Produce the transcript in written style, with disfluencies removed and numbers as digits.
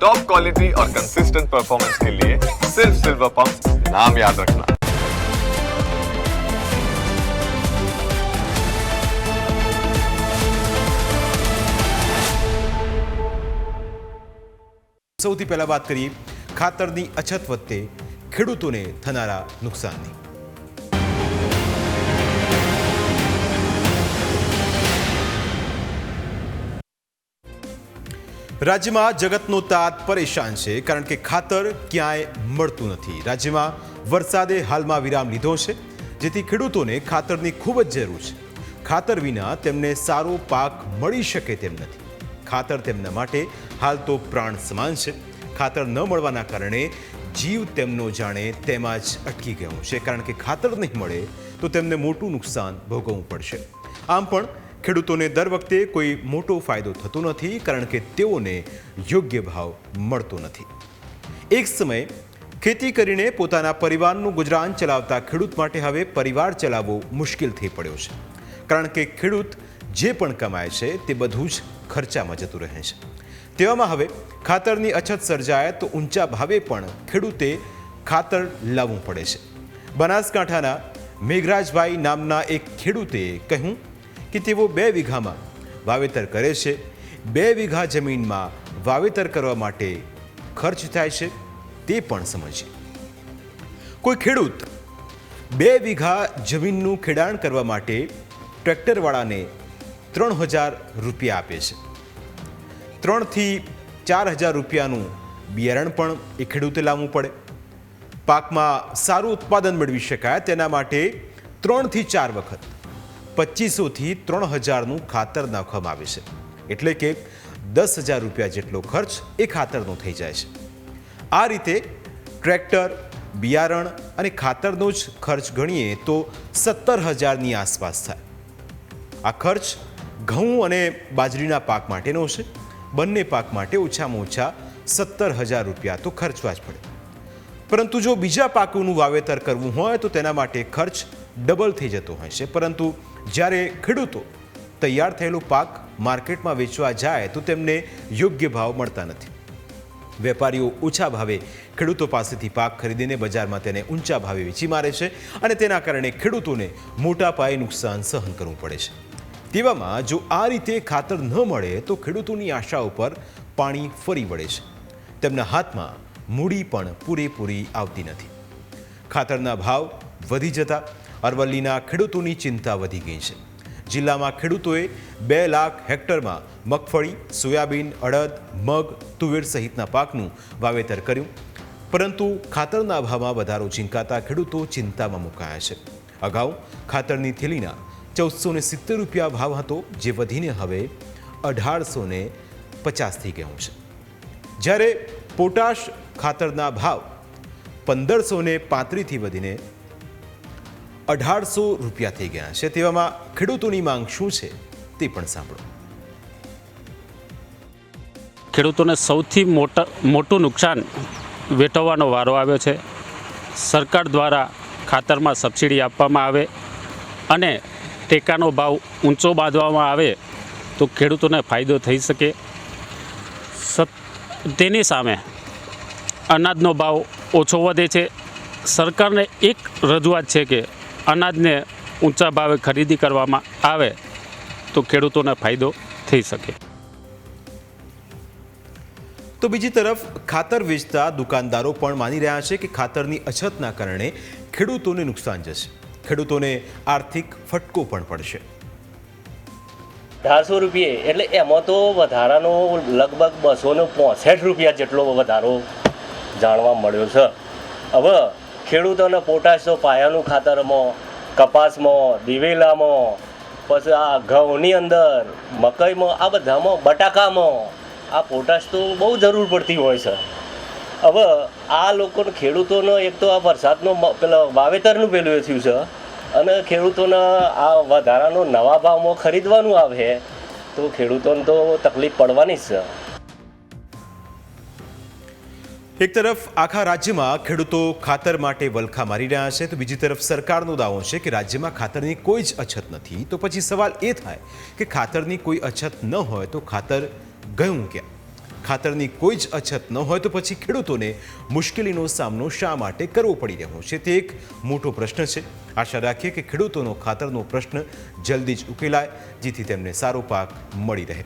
Top quality और consistent performance के लिए सिर्फ सिल्वर पंप नाम याद रखना। સૌથી પહેલા વાત કરીએ ખાતરની અછત વચ્ચે ખેડૂતોને થનારા નુકસાનની। રાજ્યમાં જગતનો તાત પરેશાન છે, કારણ કે ખાતર ક્યાંય મળતું નથી। રાજ્યમાં વરસાદે હાલમાં વિરામ લીધો છે, જેથી ખેડૂતોને ખાતરની ખૂબ જ જરૂર છે। ખાતર વિના તેમને સારો પાક મળી શકે તેમ નથી। ખાતર તેમના માટે હાલ તો પ્રાણ સમાન છે। ખાતર ન મળવાના કારણે જીવ તેમનો જાણે તેમાં જ અટકી ગયો છે, કારણ કે ખાતર નહીં મળે તો તેમને મોટું નુકસાન ભોગવવું પડશે। આમ પણ ખેડૂતોને દર વખતે કોઈ મોટો ફાયદો થતો નથી, કારણ કે તેઓને યોગ્ય ભાવ મળતો નથી। એક સમયે ખેતી કરીને પોતાના પરિવારનું ગુજરાન ચલાવતા ખેડૂત માટે હવે પરિવાર ચલાવવો મુશ્કેલ થઈ પડ્યો છે, કારણ કે ખેડૂત જે પણ કમાય છે તે બધું જ ખર્ચામાં જતું રહે છે। તેવામાં હવે ખાતરની અછત સર્જાય તો ઊંચા ભાવે પણ ખેડૂતે ખાતર લાવવું પડે છે। બનાસકાંઠાના મેઘરાજભાઈ નામના એક ખેડૂતે કહ્યું કે તેઓ 2 વીઘામાં વાવેતર કરે છે। 2 વીઘા જમીનમાં વાવેતર કરવા માટે ખર્ચ થાય છે તે પણ સમજીએ। કોઈ ખેડૂત 2 વીઘા જમીનનું ખેડાણ કરવા માટે ટ્રેક્ટરવાળાને 3000 રૂપિયા આપે છે। 3 થી 4000 રૂપિયાનું બિયારણ પણ એ ખેડૂતે લાવવું પડે। પાકમાં સારું ઉત્પાદન મેળવી શકાય તેના માટે 3 થી 4 વખત 2500 થી 3000નું ખાતર નાખવામાં આવે છે, એટલે કે 10000 રૂપિયા જેટલો ખર્ચ એ ખાતરનો થઈ જાય છે। આ રીતે ટ્રેક્ટર, બિયારણ અને ખાતરનો જ ખર્ચ ગણીએ તો 17000ની આસપાસ થાય। આ ખર્ચ ઘઉં અને બાજરીના પાક માટેનો છે। બંને પાક માટે ઓછામાં ઓછા 17000 રૂપિયા તો ખર્ચવા જ પડે। પરંતુ જો બીજા પાકોનું વાવેતર કરવું હોય તો તેના માટે ખર્ચ ડબલ થઈ જતો હોય છે। પરંતુ જ્યારે ખેડૂતો તૈયાર થયેલો પાક માર્કેટમાં વેચવા જાય તો તેમને યોગ્ય ભાવ મળતા નથી। વેપારીઓ ઓછા ભાવે ખેડૂતો પાસેથી પાક ખરીદીને બજારમાં તેને ઊંચા ભાવે વેચી મારે છે, અને તેના કારણે ખેડૂતોને મોટા પાયે નુકસાન સહન કરવું પડે છે। તેવામાં જો આ રીતે ખાતર ન મળે તો ખેડૂતોની આશા ઉપર પાણી ફરી વળે છે। તેમના હાથમાં મૂડી પણ પૂરેપૂરી આવતી નથી। ખાતરના ભાવ વધી જતા અરવલ્લીના ખેડૂતોની ચિંતા વધી ગઈ છે। જિલ્લામાં ખેડૂતોએ 2 લાખ હેક્ટરમાં મગફળી, સોયાબીન, અડદ, મગ, તુવેર સહિતના પાકનું વાવેતર કર્યું, પરંતુ ખાતરના ભાવમાં વધારો ઝીંકાતા ખેડૂતો ચિંતામાં મુકાયા છે। અગાઉ ખાતરની થેલીના 1470 રૂપિયા ભાવ હતો, જે વધીને હવે 1850 થઈ ગયો છે, જ્યારે પોટાશ ખાતરના ભાવ 1535થી વધીને 1800 રૂપિયા થઈ ગયા છે। તેવામાં ખેડૂતોની માંગ શું છે તે પણ સાંભળો। ખેડૂતોને સૌથી મોટું નુકસાન વેઠવવાનો વારો આવ્યો છે। સરકાર દ્વારા ખાતરમાં સબસિડી આપવામાં આવે અને ટેકાનો ભાવ ઊંચો બાંધવામાં આવે તો ખેડૂતોને ફાયદો થઈ શકે। તેની સામે અનાજનો ભાવ ઓછો વધે છે। સરકારને એક રજૂઆત છે કે અનાજને ઊંચા ભાવે ખરીદી કરવામાં આવે તો ખેડૂતોને ફાયદો થઈ શકે। તો બીજી તરફ ખાતર વેચતા દુકાનદારો પણ માની રહ્યા છે કે ખાતરની અછતના કારણે ખેડૂતોને નુકસાન જશે। ખેડૂતોને આર્થિક ફટકો પણ પડશે। 1800 રૂપિયા એટલે એમાં તો વધારાનો લગભગ 265 રૂપિયા જેટલો વધારો જાણવા મળ્યો છે। હવે ખેડૂતોને પોટાશ તો પાયાનું ખાતરમાં, કપાસમાં, દિવેલામાં, પછી આ ઘઉંની અંદર, મકાઈમાં, આ બધામાં, બટાકામાં આ પોટાશ તો બહુ જરૂર પડતી હોય છે। હવે આ લોકોને ખેડૂતોનો એક તો આ વરસાદનો પેલા વાવેતરનું પેલું એ થયું છે, અને ખેડૂતોને આ વધારાનો નવા ભાવમાં ખરીદવાનું આવે તો ખેડૂતોને તો તકલીફ પડવાની જ છે। એક તરફ આખા રાજ્યમાં ખેડૂતો ખાતર માટે વલખા મારી રહ્યા છે, તો બીજી તરફ સરકારનો દાવો છે કે રાજ્યમાં ખાતરની કોઈ જ અછત નથી। તો પછી સવાલ એ થાય કે ખાતરની કોઈ અછત ન હોય તો ખાતર ગયું ક્યાં? ખાતરની કોઈ જ અછત ન હોય તો પછી ખેડૂતોને મુશ્કેલીનો સામનો શા માટે કરવો પડી રહ્યો છે તે એક મોટો પ્રશ્ન છે. આશા રાખીએ કે ખેડૂતોનો ખાતરનો પ્રશ્ન જલ્દી જ ઉકેલાય, જેથી તેમને સારો પાક મળી રહે.